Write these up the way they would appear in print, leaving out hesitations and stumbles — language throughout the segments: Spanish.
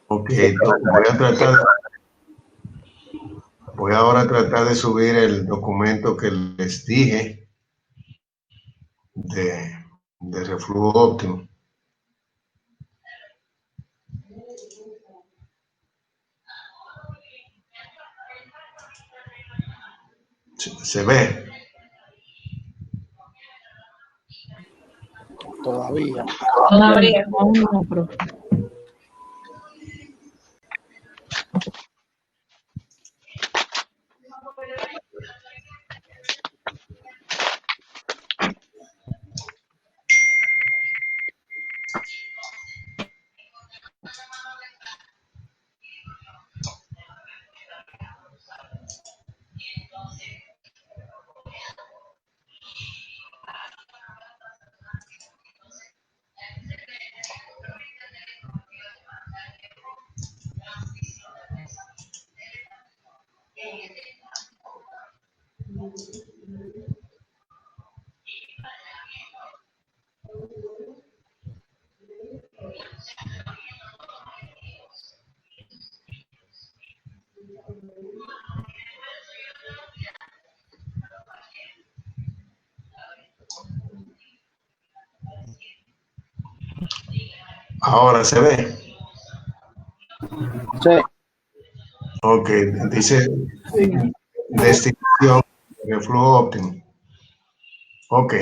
Ok, voy ahora a tratar de subir el documento que les dije de reflujo óptimo. ¿Se ve? Todavía. Todavía. No, profe. Ahora se ve. Sí. Ok, dice destinación de reflujo óptimo. Ok,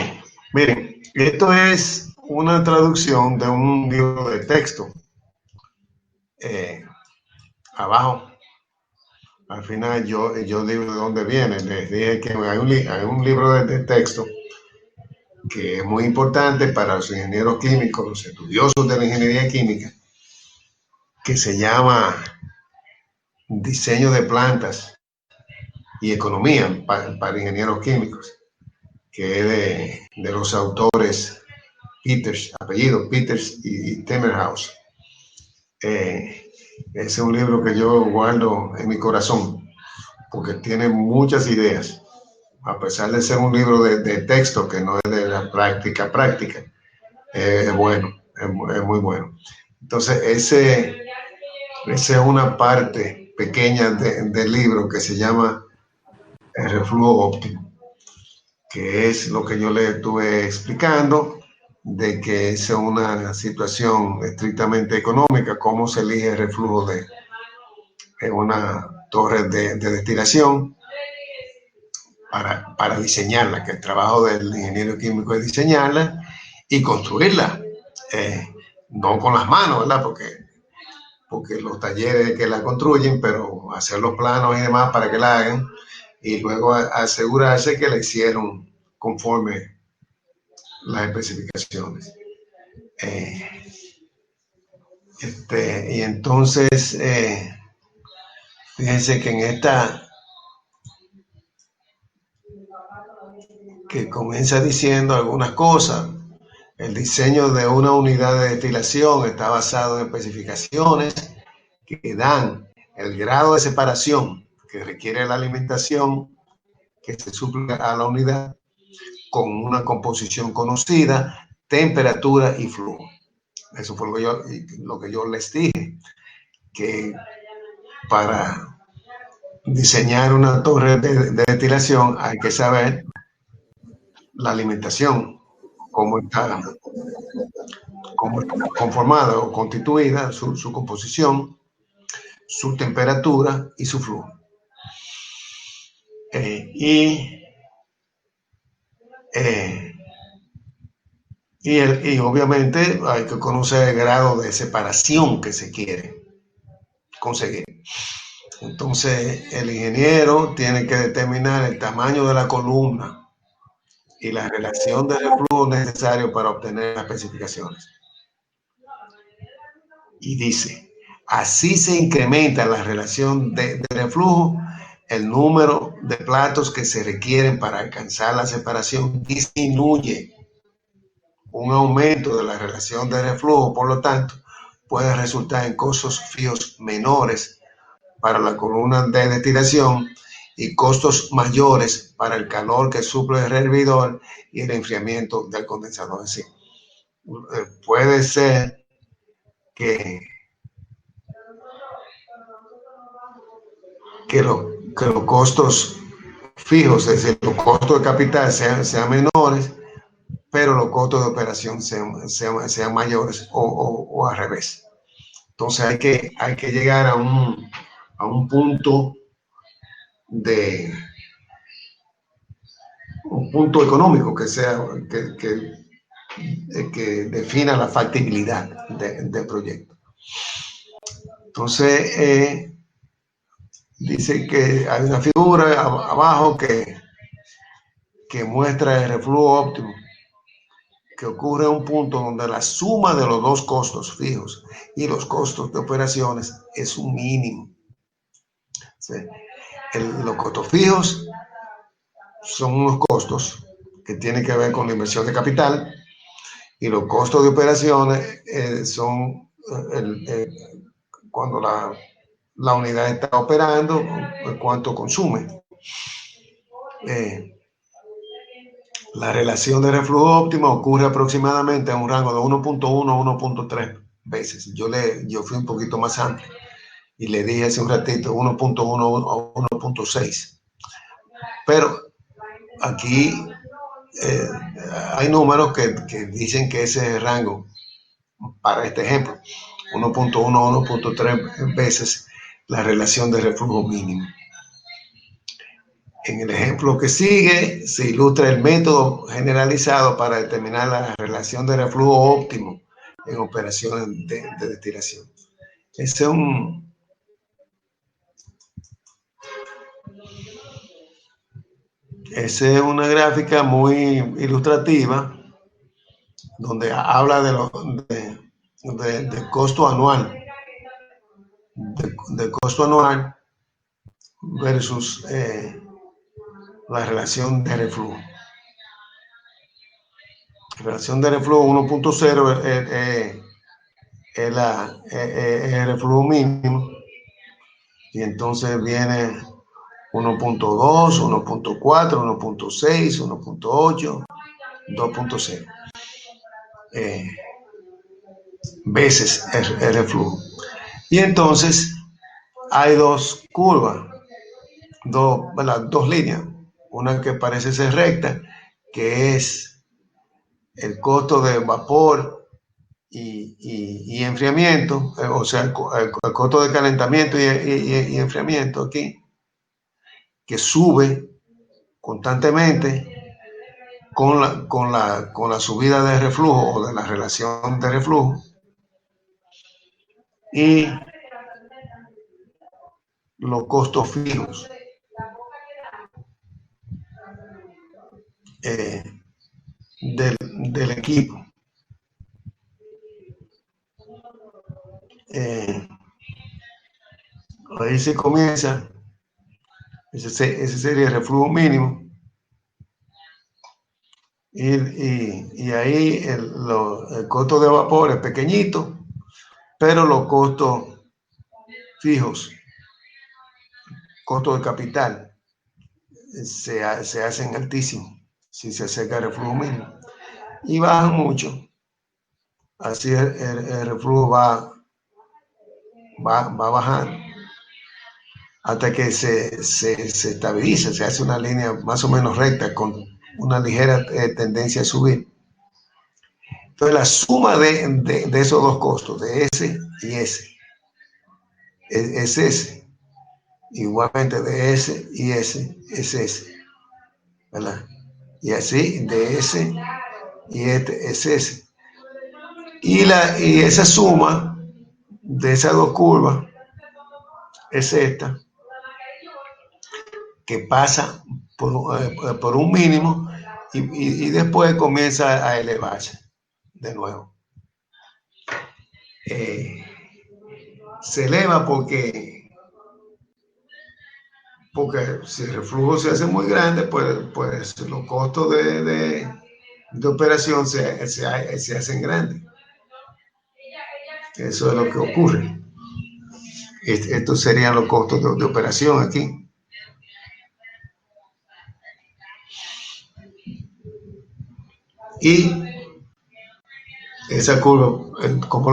miren, esto es una traducción de un libro de texto. Abajo, al final yo digo de dónde viene. Les dije que hay un libro de texto que es muy importante para los ingenieros químicos, los estudiosos de la ingeniería química, que se llama Diseño de plantas y economía para ingenieros químicos, que es de los autores Peters, apellido Peters y Temmerhaus. Es un libro que yo guardo en mi corazón porque tiene muchas ideas, a pesar de ser un libro de texto que no es de la práctica, es bueno, es muy bueno. Entonces, esa es una parte pequeña del libro que se llama El reflujo óptimo, que es lo que yo le estuve explicando, de que es una situación estrictamente económica, cómo se elige el reflujo de una torre de destilación para diseñarla, que el trabajo del ingeniero químico es diseñarla y construirla, no con las manos, ¿verdad? Porque los talleres que la construyen, pero hacer los planos y demás para que la hagan y luego asegurarse que la hicieron conforme las especificaciones. Y entonces, fíjense que en esta, que comienza diciendo algunas cosas, el diseño de una unidad de destilación está basado en especificaciones que dan el grado de separación que requiere la alimentación que se suple a la unidad con una composición conocida, temperatura y flujo. Eso fue lo que yo les dije, que para diseñar una torre de destilación hay que saber la alimentación, cómo está conformada o constituida, su composición, su temperatura y su flujo. Y obviamente hay que conocer el grado de separación que se quiere conseguir. Entonces el ingeniero tiene que determinar el tamaño de la columna y la relación de reflujo necesario para obtener las especificaciones. Y dice, así se incrementa la relación de reflujo, el número de platos que se requieren para alcanzar la separación disminuye. Un aumento de la relación de reflujo, por lo tanto, puede resultar en costos fijos menores para la columna de destilación y costos mayores para el calor que suple el hervidor y el enfriamiento del condensador. Puede ser que que los costos fijos, es decir, los costos de capital sean menores, pero los costos de operación sean mayores o al revés. Entonces hay que llegar a un punto un punto económico que sea que defina la factibilidad del proyecto. Entonces dice que hay una figura abajo que muestra el reflujo óptimo, que ocurre en un punto donde la suma de los dos costos fijos y los costos de operaciones es un mínimo. ¿Sí? Los costos fijos son unos costos que tienen que ver con la inversión de capital, y los costos de operaciones son cuando la unidad está operando, cuánto consume. La relación de reflujo óptimo ocurre aproximadamente en un rango de 1.1 a 1.3 veces. Yo fui un poquito más amplio y le dije hace un ratito 1.1 a 1.6. Pero aquí hay números que dicen que ese es el rango para este ejemplo, 1.1 a 1.3 veces la relación de reflujo mínimo. En el ejemplo que sigue se ilustra el método generalizado para determinar la relación de reflujo óptimo en operaciones de destilación. Esa es una gráfica muy ilustrativa donde habla del costo anual, del costo anual versus la relación de reflujo. La relación de reflujo 1.0 es el reflujo mínimo, y entonces viene 1.2, 1.4, 1.6, 1.8, 2.0 veces el reflujo. Y entonces hay dos curvas, dos líneas, una que parece ser recta, que es el costo de vapor y enfriamiento, o sea, el costo de calentamiento y enfriamiento aquí, que sube constantemente con la subida de reflujo o de la relación de reflujo, y los costos fijos del equipo. Ahí se comienza, ese sería el reflujo mínimo, y ahí el costo de vapor es pequeñito, pero los costos fijos, costos de capital, se hacen altísimos si se acerca el reflujo mínimo, y bajan mucho. Así el reflujo va bajando hasta que se estabiliza, se hace una línea más o menos recta con una ligera tendencia a subir. Entonces la suma de esos dos costos, de ese y ese, es ese. Igualmente de ese y ese, es ese, ¿verdad? Y así de ese y este es ese. Y esa suma de esas dos curvas es esta, que pasa por un mínimo y después comienza a elevarse de nuevo. Se eleva porque si el reflujo se hace muy grande, pues los costos de operación se hacen grandes. Eso es lo que ocurre. Estos serían los costos de operación aquí. Y esa curva,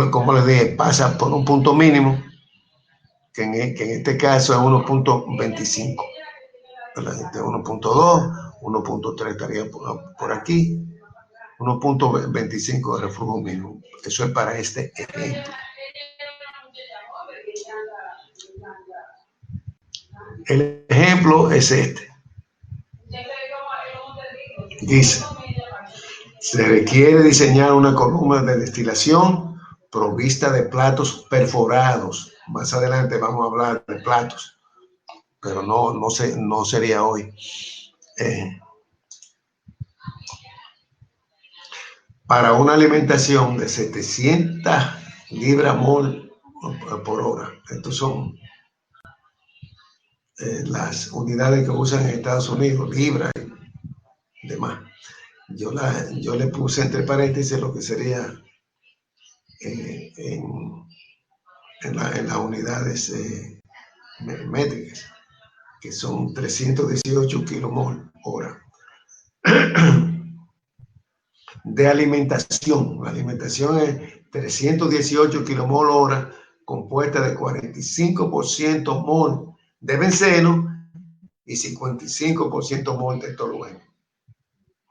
como les dije, pasa por un punto mínimo, que en este caso es 1.25. Este 1.2, 1.3 estaría por aquí, 1.25 de reflujo mínimo. Eso es para este ejemplo. El ejemplo es este. Dice, se requiere diseñar una columna de destilación provista de platos perforados. Más adelante vamos a hablar de platos, pero no sería hoy. Para una alimentación de 700 libras-mol por hora. Estos son las unidades que usan en Estados Unidos, libras y demás. Yo le puse entre paréntesis lo que sería en las unidades métricas, que son 318 kilomol hora. De alimentación. La alimentación es 318 kilomol hora, compuesta de 45% mol de benceno y 55% mol de tolueno.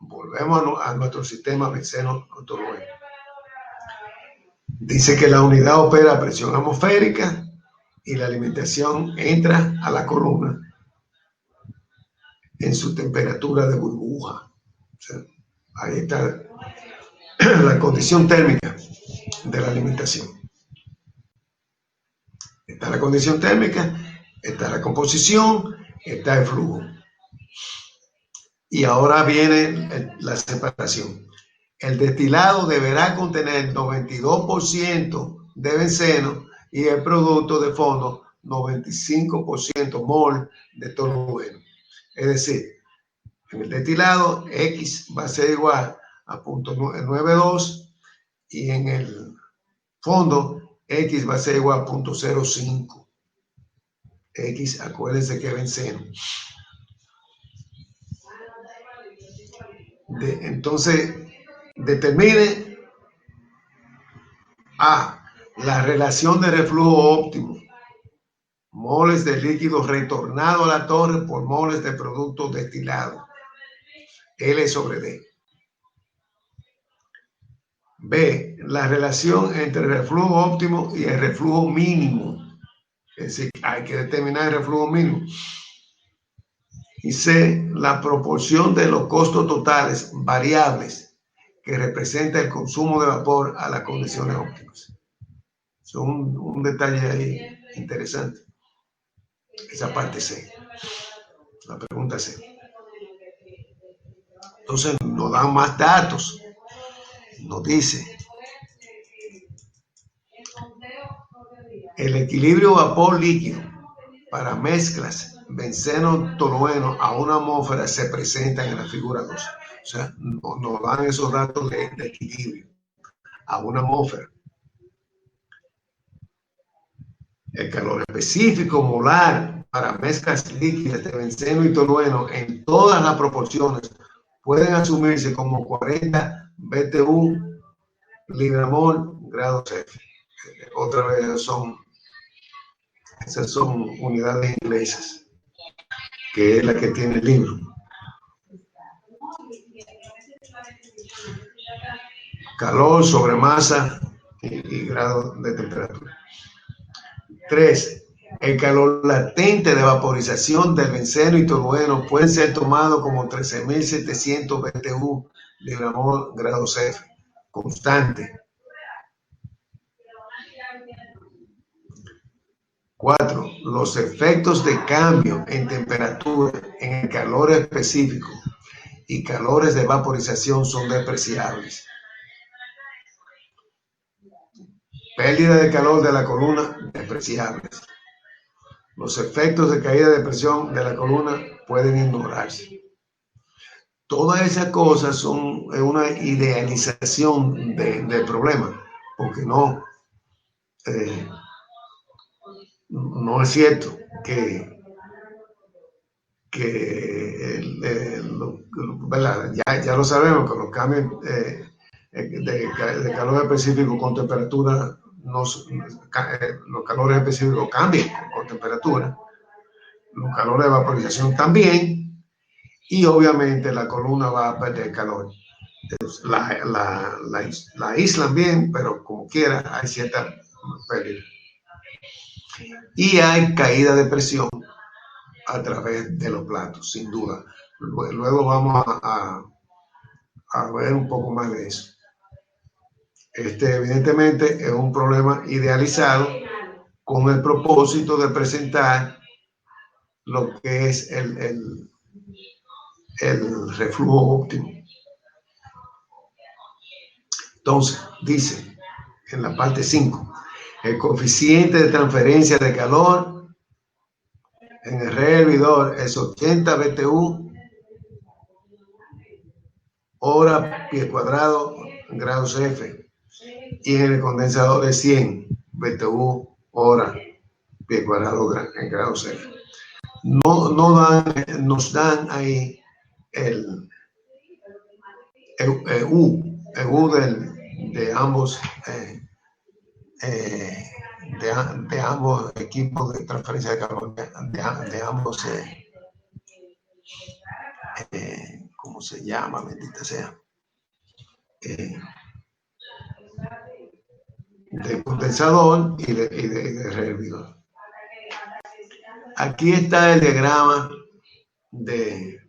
Volvemos a nuestro sistema benceno-tolueno. Dice que la unidad opera a presión atmosférica y la alimentación entra a la columna en su temperatura de burbuja. O sea, ahí está la condición térmica de la alimentación. Está la condición térmica, está la composición, está el flujo. Y ahora viene la separación. El destilado deberá contener 92% de benceno y el producto de fondo 95% mol de tolueno. Es decir, en el destilado X va a ser igual a 0.92 y en el fondo X va a ser igual a 0.05. X, acuérdense que es benceno. Entonces, determine la relación de reflujo óptimo. Moles de líquido retornado a la torre por moles de producto destilado. L sobre D. B. La relación entre el reflujo óptimo y el reflujo mínimo. Es decir, hay que determinar el reflujo mínimo. Y C. La proporción de los costos totales variables que representa el consumo de vapor a las condiciones óptimas. Es un detalle ahí interesante. Esa parte C. La pregunta C. Entonces nos dan más datos. Nos dice el equilibrio vapor-líquido para mezclas benceno-tolueno a una atmósfera se presenta en la figura 2. O sea, nos dan esos datos de equilibrio a una atmósfera. El calor específico molar para mezclas líquidas de benceno y tolueno en todas las proporciones pueden asumirse como 40 BTU libra-mol grados F. Otra vez esas son unidades inglesas, que es la que tiene el libro. Calor sobre masa y grado de temperatura. 3. El calor latente de vaporización del benceno y tolueno puede ser tomado como 13.700 BTU libra-mol grados F, constante. 4. Los efectos de cambio en temperatura en el calor específico y calores de vaporización son despreciables. Pérdida de calor de la columna, despreciables. Los efectos de caída de presión de la columna pueden ignorarse. Todas esas cosas son una idealización del problema, porque no es cierto que ya lo sabemos, que los cambios de calor específico con temperatura, los calores específicos cambian con temperatura, los calores de vaporización también, y obviamente la columna va a perder calor. La aíslan bien, pero como quiera hay cierta pérdida. Y hay caída de presión a través de los platos, sin duda. Luego vamos a ver un poco más de eso. Evidentemente es un problema idealizado con el propósito de presentar lo que es el reflujo óptimo. Entonces, dice en la parte 5, el coeficiente de transferencia de calor en el rehervidor es 80 BTU hora pie cuadrado grados F, y en el condensador es 100 BTU hora pie cuadrado en grados F. Nos dan ahí el U de ambos de ambos equipos de transferencia de calor, de ambos, ¿cómo se llama? Bendita sea. De condensador y de rehervidor. Aquí está el diagrama de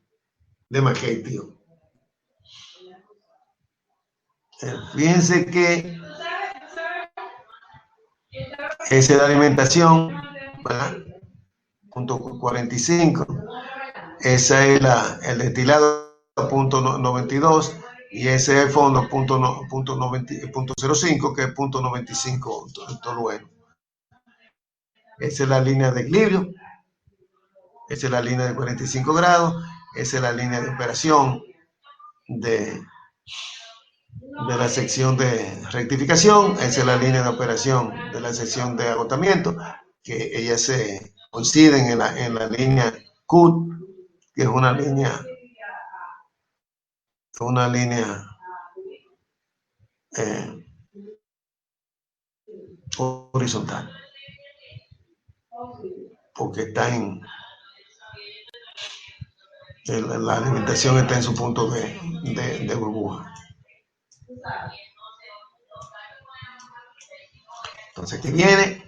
McKay-Tyson. Fíjense que esa es la alimentación, ¿verdad? Punto 45. Esa es el destilado, punto 92. Y ese es el fondo, punto 05, que es punto 95 tolueno. Esa es la línea de equilibrio. Esa es la línea de 45 grados. Esa es la línea de operación de la sección de rectificación. Esa es la línea de operación de la sección de agotamiento, que ellas se coinciden en la línea CUT, que es una línea horizontal, porque está la alimentación está en su punto de burbuja. Entonces, ¿qué viene?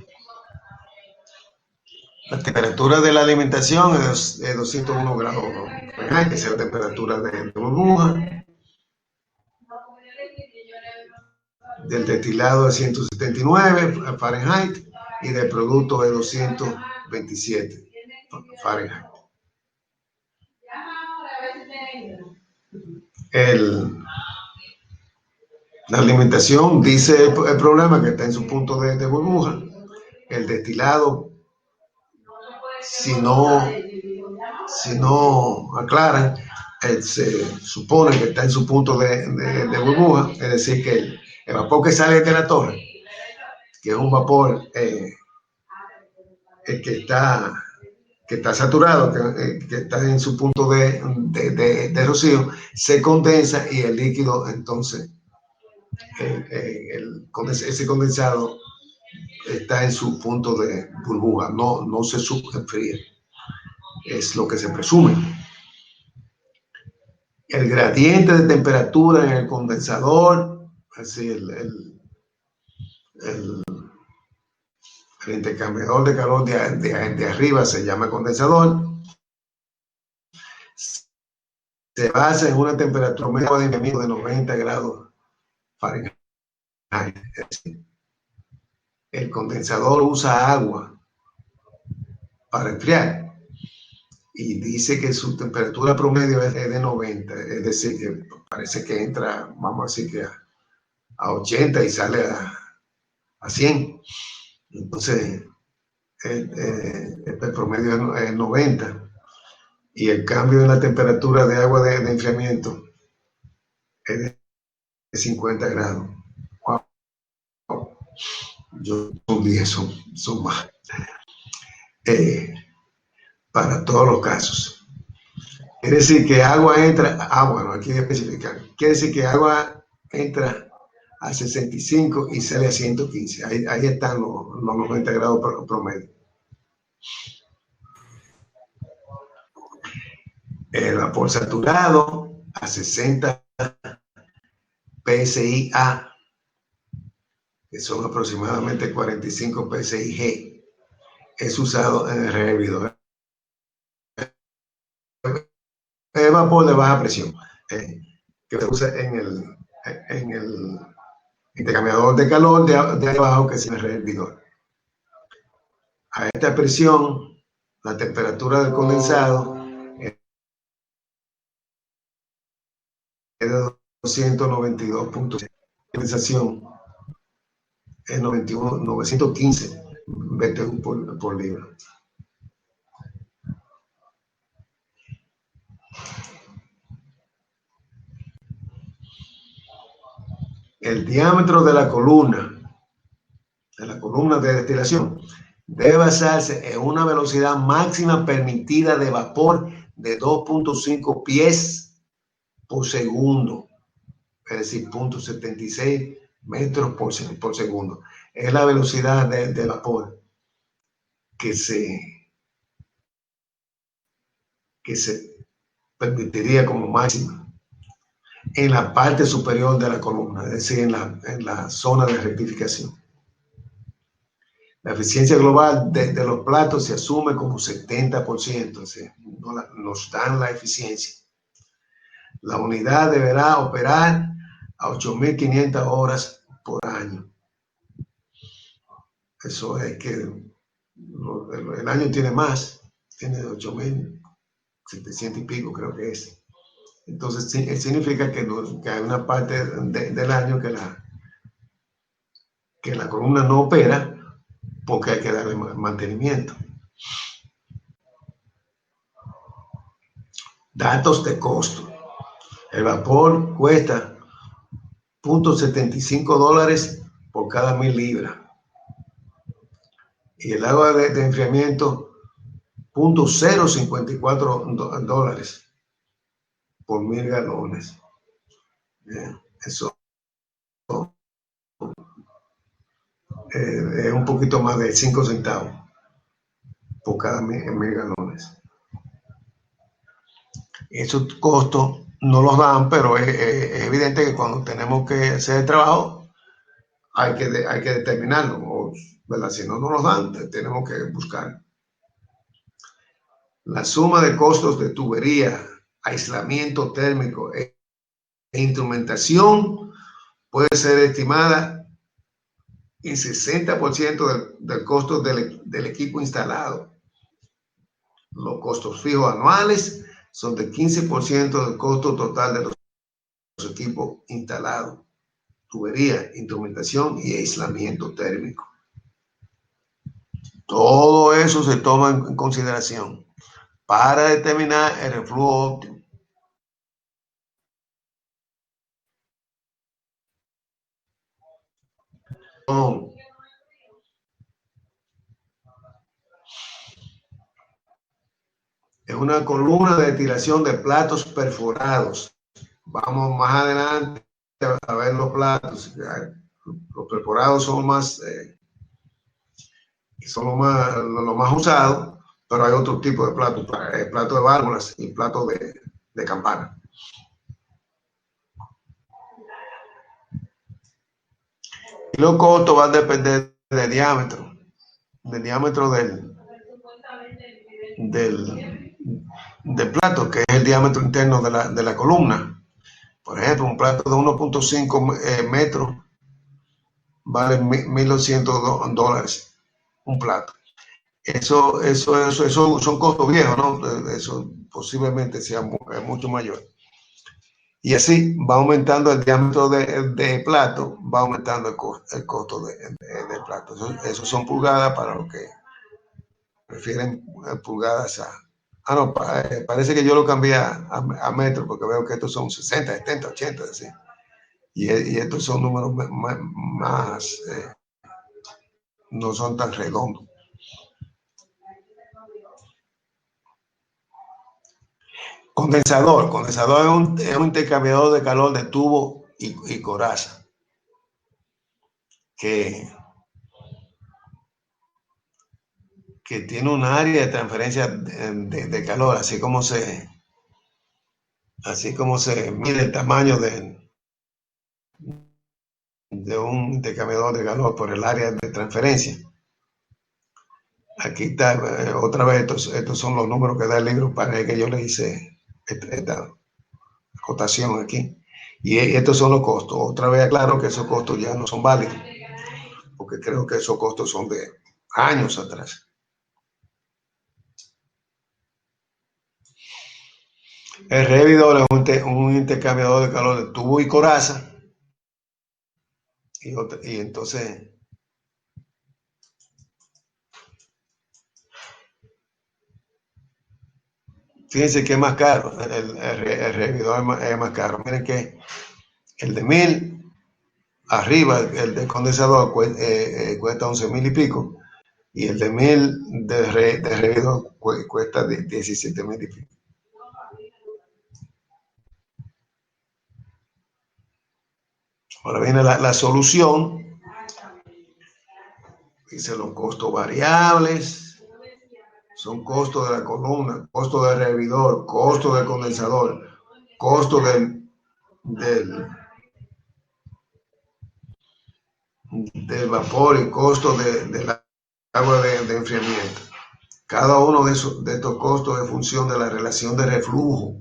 La temperatura de la alimentación es 201 grados Fahrenheit, que es la temperatura de burbuja. Del destilado es 179 Fahrenheit y del producto es 227 Fahrenheit. La alimentación, dice el problema, que está en su punto de burbuja. El destilado, si no aclaran, se supone que está en su punto de burbuja, es decir, que el vapor que sale de la torre, que es un vapor que está saturado, que está en su punto de rocío, se condensa y el líquido, entonces, ese condensado está en su punto de burbuja, no se enfría. Es lo que se presume. El gradiente de temperatura en el condensador, así el intercambiador de calor de arriba se llama condensador. Se basa en una temperatura media de 90 grados Fahrenheit. Es decir, el condensador usa agua para enfriar y dice que su temperatura promedio es de 90, es decir, que parece que entra, vamos a decir que a 80 y sale a 100. Entonces, el promedio es 90 y el cambio en la temperatura de agua de enfriamiento es de 50 grados. Wow. Yo son 10, son más. Para todos los casos. Quiere decir que agua entra, bueno, aquí especificar, quiere decir que agua entra a 65 y sale a 115. Ahí están los 90 grados promedio. El vapor saturado a 60 psi-A, que son aproximadamente 45 psi-G, es usado en el rehervidor. El vapor de baja presión, que se usa en el intercambiador de calor de abajo, que es el rehervidor. A esta presión, la temperatura del condensado es de 292.6. La condensación es 915 BTU por libra. El diámetro de la columna de destilación debe basarse en una velocidad máxima permitida de vapor de 2.5 pies por segundo, es decir, 0.76 metros por segundo. Es la velocidad de vapor que se permitiría como máxima en la parte superior de la columna, es decir, en la zona de rectificación. La eficiencia global de los platos se asume como 70%, o sea, nos dan la eficiencia. La unidad deberá operar a 8.500 horas por año. Eso es que el año tiene más, tiene 8.700 y pico, creo que es. Entonces, significa que hay una parte del año que la columna no opera porque hay que darle mantenimiento. Datos de costo. El vapor cuesta $0.75 por cada 1.000 libras. Y el agua de enfriamiento, $0.054 por 1.000 galones. Eso es un poquito más de 5 centavos por cada 1.000 galones. Esos costos no los dan, pero es evidente que cuando tenemos que hacer el trabajo hay que determinarlo, ¿verdad? Si no nos los dan, tenemos que buscar. La suma de costos de tubería, aislamiento térmico e instrumentación puede ser estimada en 60% del costo del equipo instalado. Los costos fijos anuales son de 15% del costo total de los equipos instalados, tubería, instrumentación y aislamiento térmico. Todo eso se toma en consideración para determinar el reflujo óptimo. Es una columna de destilación de platos perforados. Vamos más adelante a ver los platos. Los perforados son los más usados, pero hay otro tipo de platos, platos de válvulas y platos de campana. Y los costos van a depender del diámetro del plato, que es el diámetro interno de la columna. Por ejemplo, un plato de 1.5 metros vale $1.200 un plato. Eso son costos viejos, ¿no? Eso posiblemente sea mucho mayor. Y así va aumentando el diámetro de plato, va aumentando el costo del plato. Eso son pulgadas para los que prefieren pulgadas no, parece que yo lo cambié a metros porque veo que estos son 60, 70, 80, así. Y estos son números más no son tan redondos. Condensador es un intercambiador de calor de tubo y coraza que que tiene un área de transferencia de calor, así como se mide el tamaño de un intercambiador de calor por el área de transferencia. Aquí está, otra vez, estos son los números que da el libro para que yo le hice esta cotación aquí. Y estos son los costos. Otra vez aclaro que esos costos ya no son válidos, porque creo que esos costos son de años atrás. El revidor es un intercambiador de calor de tubo y coraza. Y entonces, fíjense que es más caro. El revidor es más caro. Miren que el de 1000 arriba, el de condensador cuesta 11,000 y pico. Y el de 1000 de revidor cuesta 17,000 y pico. Ahora viene la solución. Dice los costos variables. Son costos de la columna, costo del revidor, costo del condensador, costo del vapor y costo del agua de enfriamiento. Cada uno de estos costos es función de la relación de reflujo.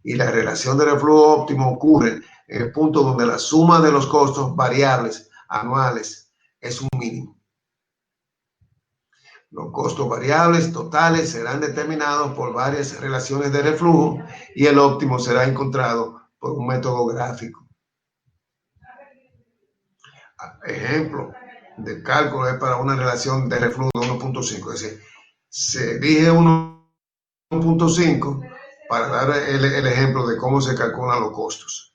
Y la relación de reflujo óptimo ocurre en el punto donde la suma de los costos variables anuales es un mínimo. Los costos variables totales serán determinados por varias relaciones de reflujo y el óptimo será encontrado por un método gráfico. Ejemplo de cálculo es para una relación de reflujo de 1.5, es decir, se elige 1.5 para dar el ejemplo de cómo se calculan los costos.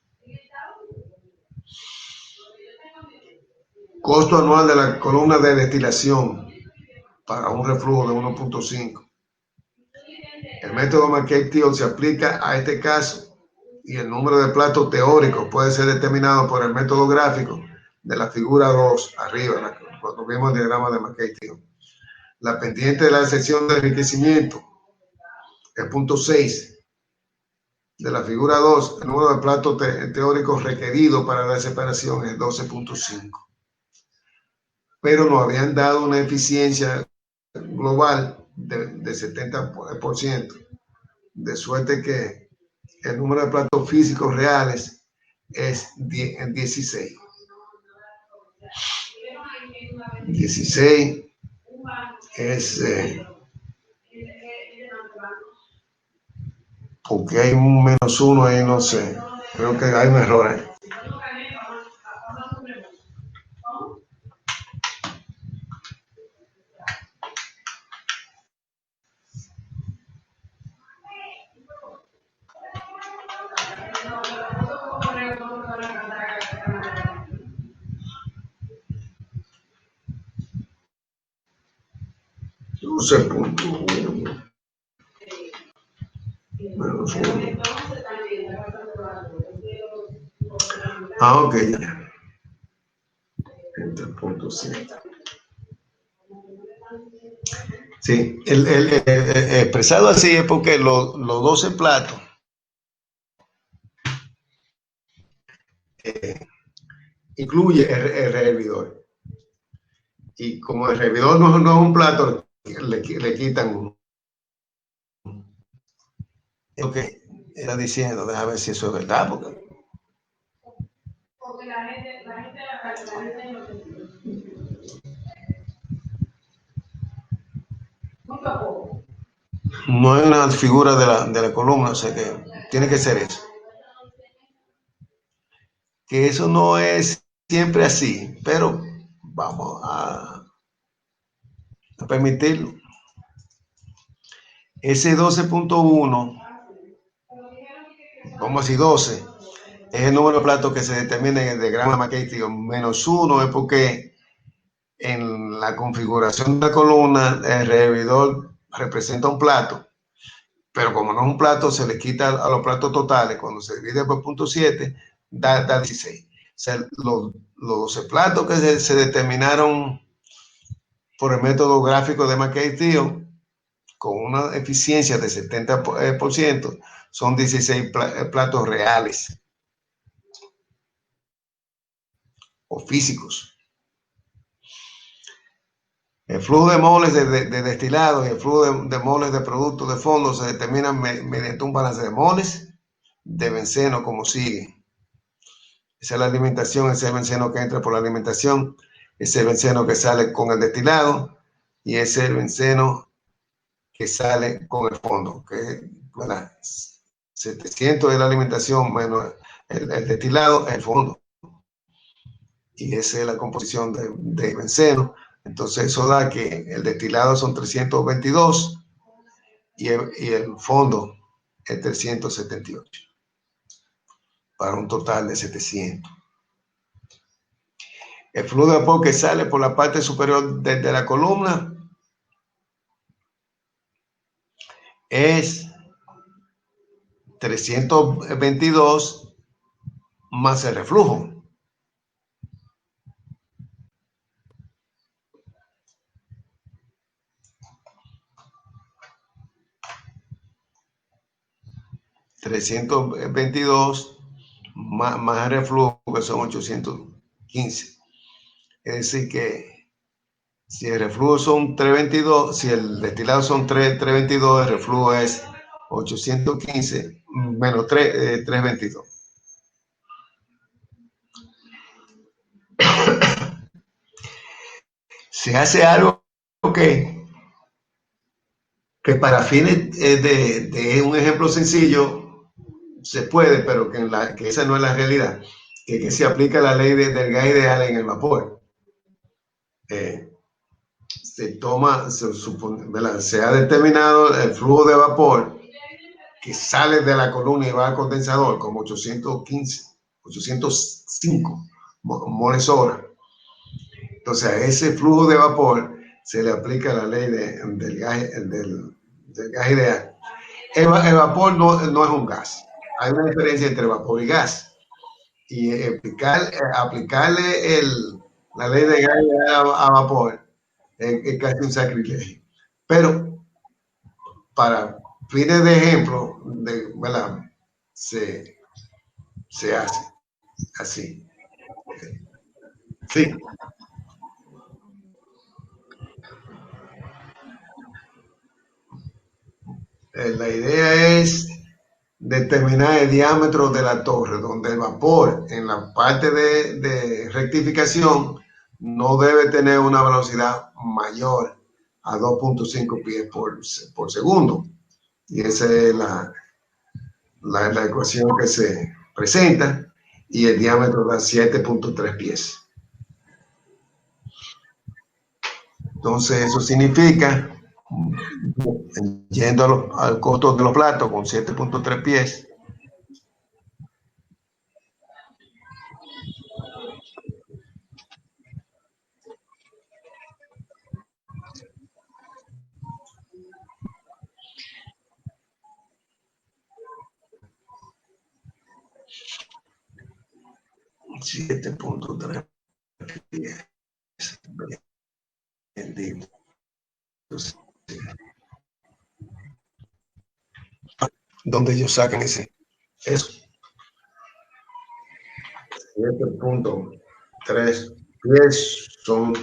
Costo anual de la columna de destilación para un reflujo de 1.5. El método McKay-Thiele se aplica a este caso y el número de platos teóricos puede ser determinado por el método gráfico de la figura 2, arriba, cuando vimos el diagrama de McKay-Thiele. La pendiente de la sección de enriquecimiento, el punto 6 de la figura 2, el número de platos teóricos requerido para la separación es 12.5. Pero nos habían dado una eficiencia global de 70%, de suerte que el número de platos físicos reales es 16. 16 es porque hay un -1 ahí, no sé, creo que hay un error ahí. Ok, ya. Entre el punto 7. Sí, expresado así es porque los 12 platos incluye el hervidor. Y como el hervidor no es un plato, le quitan uno. Lo que era diciendo, déjame ver si eso es verdad, porque la gente no hay una figura de la columna, o sea que tiene que ser eso. Que eso no es siempre así, pero vamos a permitirlo. Ese 12.1, vamos a decir 12, es el número de platos que se determina en el diagrama McKay-Thiele. -1 es porque en la configuración de la columna el hervidor representa un plato, pero como no es un plato, se le quita a los platos totales. Cuando se divide por 0.7, da 16. O sea, los 12 platos que se determinaron por el método gráfico de McKay-Thiele, con una eficiencia de 70%, son 16 platos reales o físicos. El flujo de moles de destilado y el flujo de moles de productos de fondo se determinan mediante un balance de moles de benceno, como sigue. Esa es la alimentación, ese es el benceno que entra por la alimentación, ese es el benceno que sale con el destilado y ese es el benceno que sale con el fondo, que bueno, 700 de la alimentación menos el destilado, el fondo. Y esa es la composición de benceno. Entonces eso da que el destilado son 322 y el fondo es 378, para un total de 700. El flujo de vapor que sale por la parte superior de la columna es 322 más el reflujo. $322 más el reflujo, que son 815. Es decir que si el reflujo son 322, si el destilado son 322, el reflujo es 815 menos 322. Se hace algo que para fines de un ejemplo sencillo se puede, pero que esa no es la realidad, que se aplica la ley del gas ideal en el vapor. Se ha determinado el flujo de vapor que sale de la columna y va al condensador como 805 moles hora. Entonces a ese flujo de vapor se le aplica la ley del gas ideal. El vapor no es un gas. Hay una diferencia entre vapor y gas. Y aplicarle la ley de gas ideal a vapor es casi un sacrilegio. Pero para fines de ejemplo, ¿verdad? Se hace así. Sí. La idea es determinar el diámetro de la torre, donde el vapor en la parte de rectificación no debe tener una velocidad mayor a 2.5 pies por segundo. Y esa es la ecuación que se presenta, y el diámetro da 7.3 pies. Entonces eso significa, yendo al costo de los platos con 7.3 pies, ¿dónde ellos sacan eso? 7.3 pies son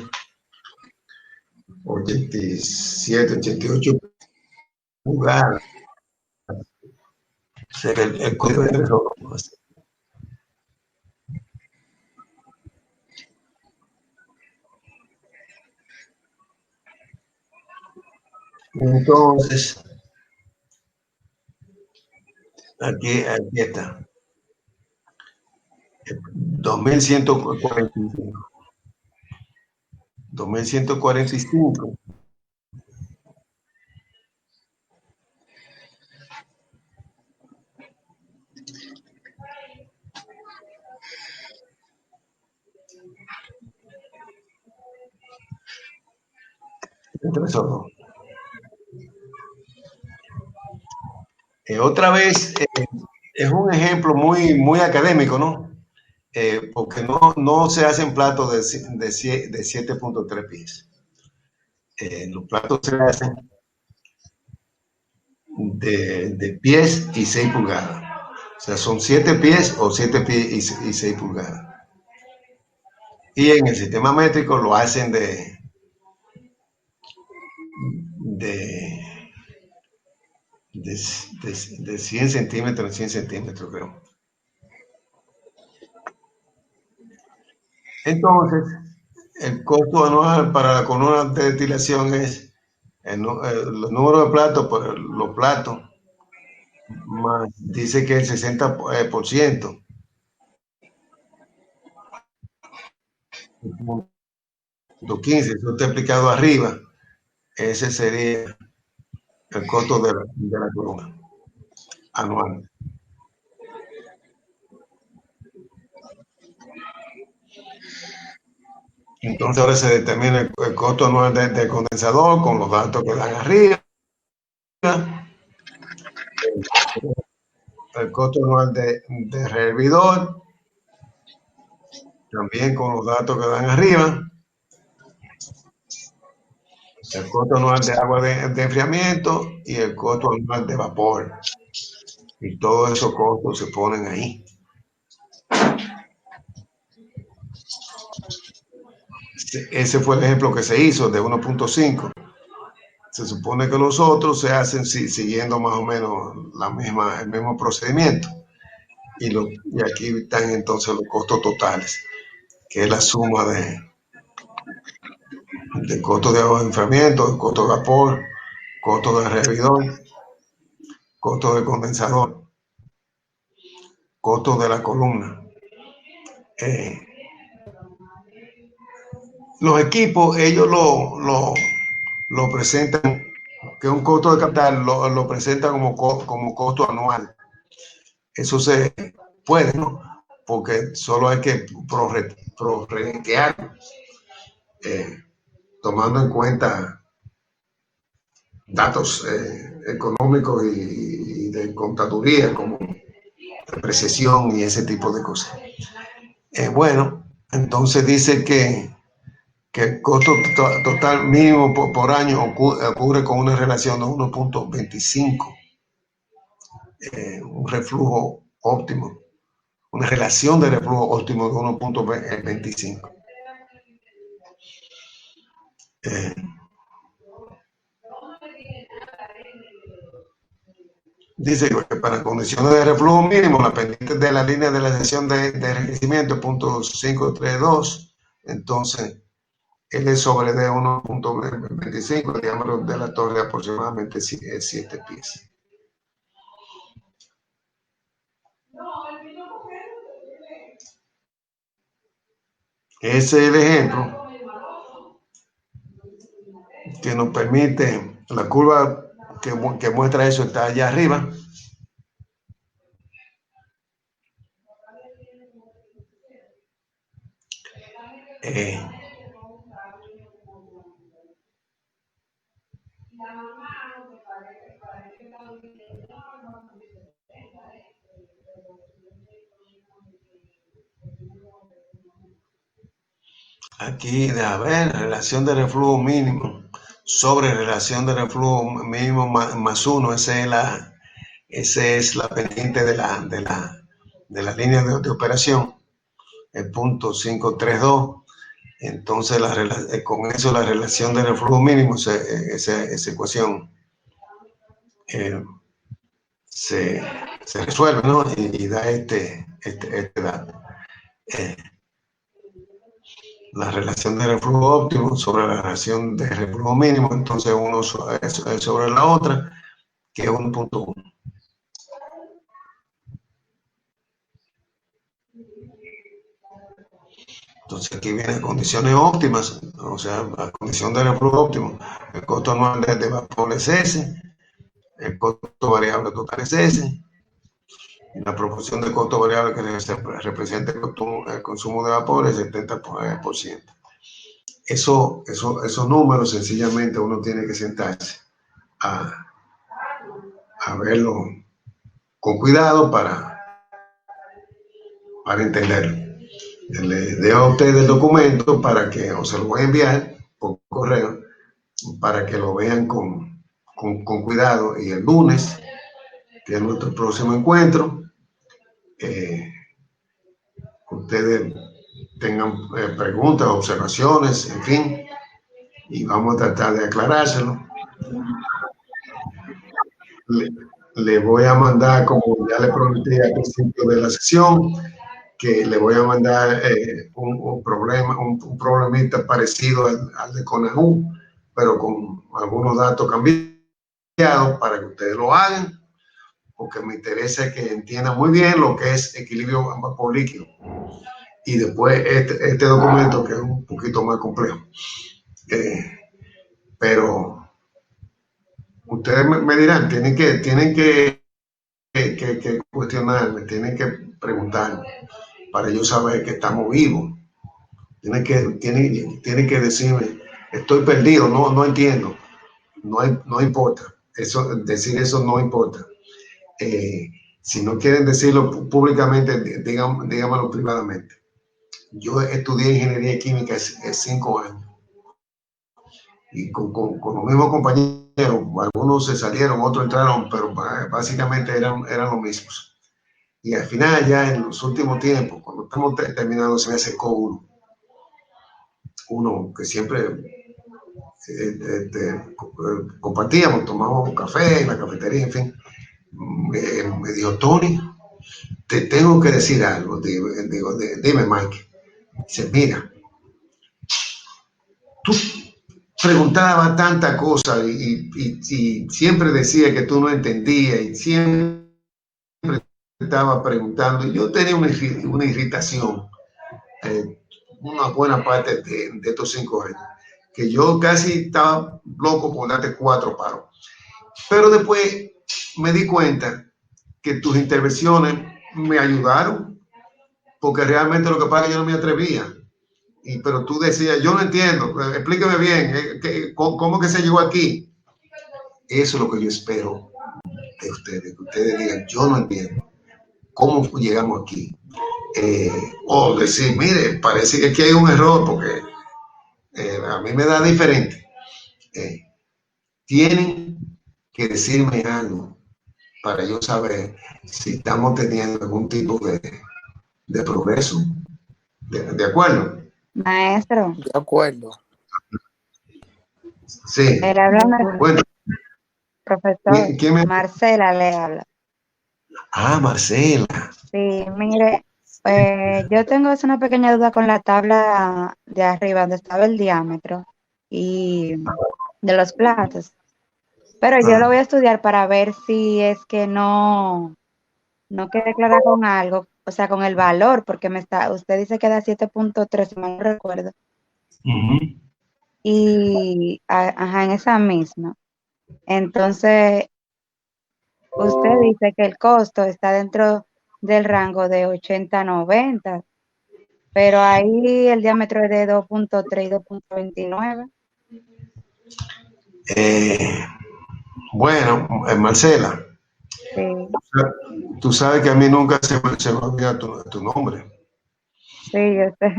87, 88 pulgadas. El código de error. Entonces, aquí está. 2145. 2145. Entre esos dos. Otra vez, es un ejemplo muy académico, ¿no? Porque no se hacen platos de 7.3 pies. Los platos se hacen de pies y 6 pulgadas. O sea, son 7 pies o 7 pies y 6 pulgadas. Y en el sistema métrico lo hacen de, de 100 centímetros en 100 centímetros, creo. Entonces, el costo anual para la columna de destilación es los números de platos, por los platos, más dice que el 60%, 15, eso está explicado arriba, ese sería el costo de la columna anual. Entonces ahora se determina el costo anual del condensador con los datos que dan arriba, el costo anual de hervidor, también con los datos que dan arriba, el costo anual de agua de enfriamiento y el costo anual de vapor. Y todos esos costos se ponen ahí. Ese fue el ejemplo que se hizo de 1.5. Se supone que los otros se hacen siguiendo más o menos el mismo procedimiento. Y aquí están entonces los costos totales, que es la suma de costo de agua de enfriamiento, de costo de vapor, costo de hervidor, costo de condensador, costo de la columna. Los equipos, ellos lo presentan, que es un costo de capital, lo presentan como costo anual. Eso se puede, ¿no? Porque solo hay que prorratear, tomando en cuenta datos económicos y de contaduría, como depreciación y ese tipo de cosas. Bueno, entonces dice que el costo total mínimo por año ocurre con una relación de 1.25, un reflujo óptimo, una relación de reflujo óptimo de 1.25. Dice que para condiciones de reflujo mínimo, la pendiente de la línea de la sección de enriquecimiento es 0.532, entonces L sobre D 1.25, el diámetro de la torre aproximadamente 7 pies. Ese es el ejemplo que nos permite, la curva que muestra eso está allá arriba. Aquí, a ver, relación de reflujo mínimo sobre relación de reflujo mínimo más 1, esa es la pendiente de la línea de operación, el punto 532. Entonces, con eso la relación de reflujo mínimo, esa ecuación se resuelve, ¿no? Y da este dato. La relación de reflujo óptimo sobre la relación de reflujo mínimo, entonces uno sobre la otra, que es 1.1. Entonces aquí vienen condiciones óptimas, o sea, la condición de reflujo óptimo, el costo anual de vapor es S, el costo variable total es S, y la proporción de costo variable que representa el consumo de vapor es 70%. Esos números sencillamente uno tiene que sentarse a verlo con cuidado para entenderlo. Le dejo a usted el documento para que, o se lo voy a enviar por correo, para que lo vean con cuidado. Y el lunes, que es nuestro próximo encuentro, ustedes tengan preguntas, observaciones, en fin, y vamos a tratar de aclarárselo. Le voy a mandar, como ya le prometí al principio de la sesión, que le voy a mandar un problemita parecido al de CONAHU, pero con algunos datos cambiados para que ustedes lo hagan, porque me interesa que entiendan muy bien lo que es equilibrio vapor líquido. Y después este documento, que es un poquito más complejo. Pero ustedes me dirán, tienen que cuestionarme, tienen que preguntarme para yo saber que estamos vivos. Tienen que decirme, estoy perdido, no entiendo. No importa. Decir eso no importa. Si no quieren decirlo públicamente, díganmelo privadamente. Yo estudié ingeniería química 5 años. Y con los mismos compañeros, algunos se salieron, otros entraron, pero básicamente eran los mismos. Y al final, ya en los últimos tiempos, cuando estamos terminando, se me acercó uno que siempre compartíamos, tomábamos un café en la cafetería, en fin. Me dijo, Tony, te tengo que decir algo. Digo, dime, Mike. Dice, mira, tú preguntabas tantas cosas y siempre decía que tú no entendías y siempre estaba preguntando. Yo tenía una irritación, una buena parte de estos 5 años, que yo casi estaba loco por darte 4 paros. Pero después me di cuenta que tus intervenciones me ayudaron, porque realmente lo que pasa es que yo no me atrevía. Pero tú decías, yo no entiendo, explíqueme bien, ¿cómo que se llegó aquí? Eso es lo que yo espero de ustedes, que ustedes digan, yo no entiendo, ¿cómo llegamos aquí? O decir, mire, parece que aquí hay un error, porque a mí me da diferente. Tienen que decirme algo para yo saber si estamos teniendo algún tipo de progreso. ¿De acuerdo? Maestro. De acuerdo. Sí. Él habla, Bueno. profesor. ¿Quién me... Marcela le habla. Ah, Marcela. Sí, mire, yo tengo una pequeña duda con la tabla de arriba, donde estaba el diámetro y de los platos. Pero yo lo voy a estudiar para ver si es que no quede clara con algo, o sea, con el valor, porque usted dice que da 7.3, si mal no recuerdo. Y, en esa misma. Entonces, usted dice que el costo está dentro del rango de 80 a 90, pero ahí el diámetro es de 2.3 y 2.29. Bueno, Marcela, Sí, tú sabes que a mí nunca se me olvida tu nombre. sí, yo sé.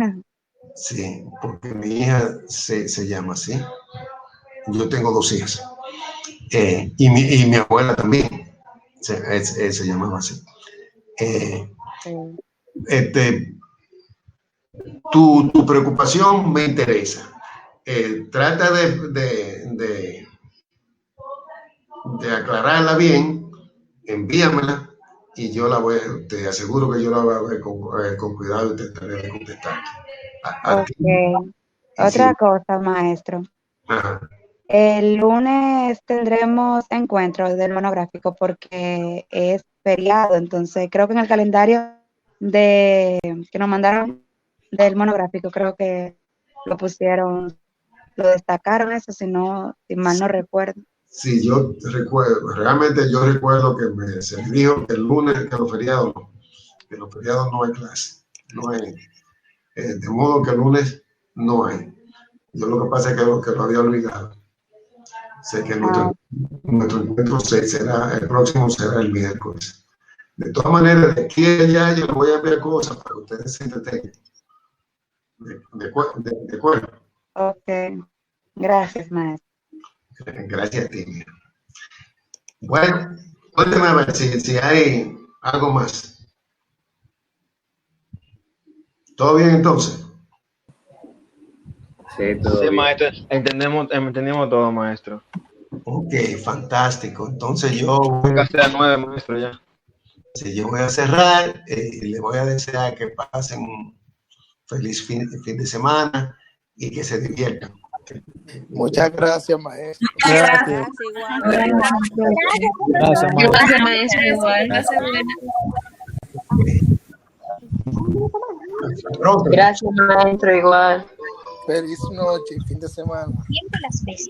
Sí, porque mi hija se llama así. Yo tengo 2 hijas. Y mi abuela también se llamaba así. Sí. Tu preocupación me interesa. Trata de aclararla bien, envíamela y yo te aseguro que yo la voy a ver con cuidado y te trataré de contestar. Ok. Otra cosa, maestro. Ajá. El lunes tendremos encuentro del monográfico porque es feriado, entonces creo que en el calendario que nos mandaron del monográfico, creo que lo pusieron, lo destacaron eso, si mal no recuerdo. Sí, yo recuerdo, realmente yo recuerdo que se me dijo que el lunes, que los feriados no hay clase, no hay, de modo que el lunes no hay. Yo lo que pasa es que lo había olvidado. Sé que nuestro encuentro el próximo será el miércoles. De todas maneras, de aquí a allá yo les voy a enviar cosas para que ustedes se entretengan. De acuerdo. Ok, gracias, maestro. Gracias a ti, mira. Bueno, cuéntame a ver si hay algo más. ¿Todo bien entonces? Sí, todo Sí, bien. maestro, entendimos todo, maestro. Ok, fantástico. Entonces yo Casi las 9, maestro, ya. yo voy a cerrar y le voy a desear que pasen un feliz fin de semana y que se diviertan. Muchas gracias, maestro. Gracias, Gracias, igual. Gracias, maestro. Gracias, maestro, igual. Pase buena. Pronto. Gracias, maestro, igual. Feliz noche y fin de semana. Siempre las veces.